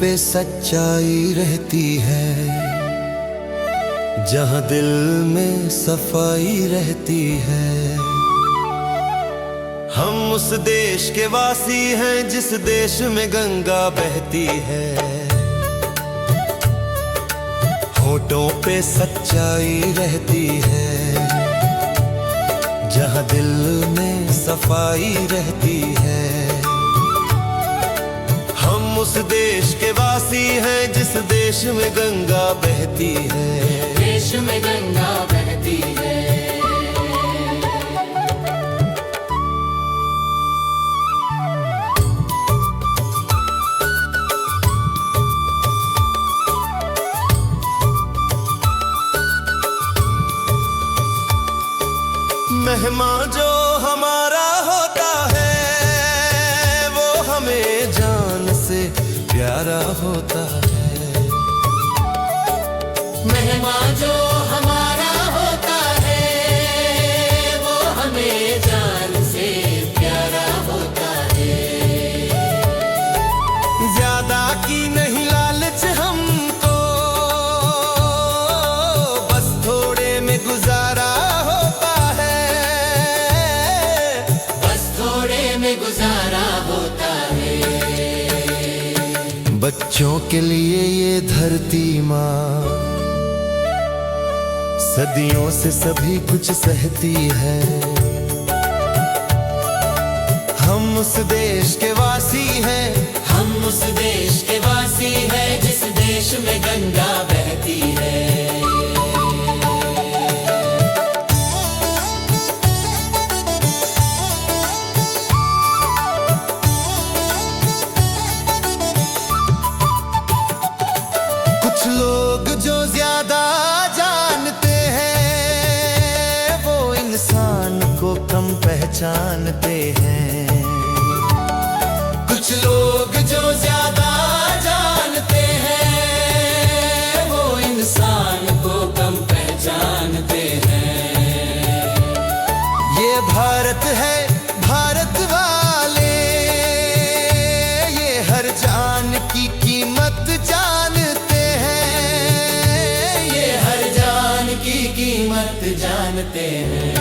पे सच्चाई रहती है, जहाँ दिल में सफाई रहती है। हम उस देश के वासी हैं जिस देश में गंगा बहती है। होठों पे सच्चाई रहती है, जहाँ दिल में सफाई रहती है। हम उस देश के वासी हैं जिस देश में गंगा बहती है। देश में गंगा बहती है। मेहमान जो हमारा होता है वो हमें जान से प्यारा होता है। मेहमान जो हमारा होता है वो हमें जान से प्यारा होता है। ज्यादा की नहीं लालच हमको, बस थोड़े में गुजारा होता है। गुजारा होता है। बच्चों के लिए ये धरती माँ सदियों से सभी कुछ सहती है। हम उस देश के वासी हैं, हम उस देश के वासी हैं जिस देश में गंगा बहती है। लोग जो ज्यादा जानते हैं वो इंसान को कम पहचानते हैं। कुछ लोग जो ज्यादा जानते हैं वो इंसान को कम पहचानते हैं। ये भारत है, भारत वाले ये हर जान की कीमत जानते कीमत जानते हैं।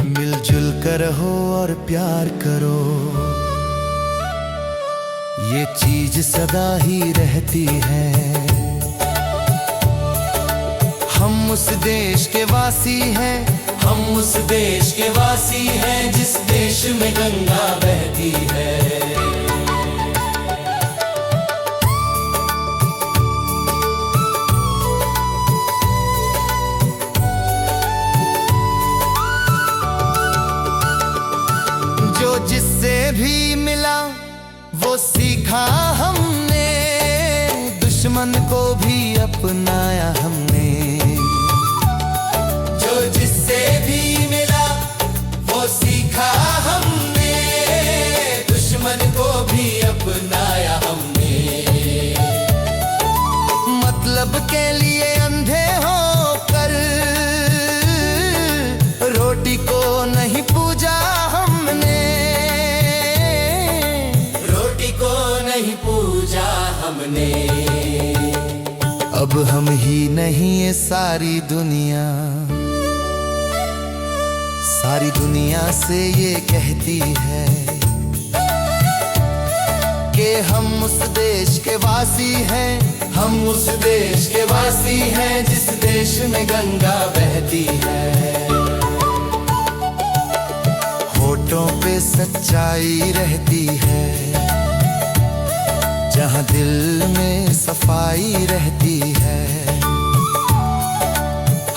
मिलजुल कर रहो और प्यार करो, ये चीज सदा ही रहती है। हम उस देश के वासी हैं, हम उस देश के वासी हैं जिस देश में गंगा बहती है। जिससे भी मिला वो सीखा हमने, दुश्मन को भी अपनाया हमने। जो जिससे भी मिला वो सीखा हमने, दुश्मन को भी अपनाया हमने। मतलब के लिए अंधे होकर रोटी को नहीं पूजा हमने। पूजा हमने। अब हम ही नहीं ये सारी दुनिया से ये कहती है कि हम उस देश के वासी हैं। हम उस देश के वासी हैं जिस देश में गंगा बहती है। होठों पे सच्चाई रहती है, जहाँ दिल में सफाई रहती है।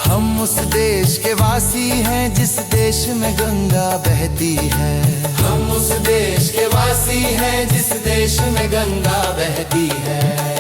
हम उस देश के वासी हैं जिस देश में गंगा बहती है। हम उस देश के वासी हैं जिस देश में गंगा बहती है।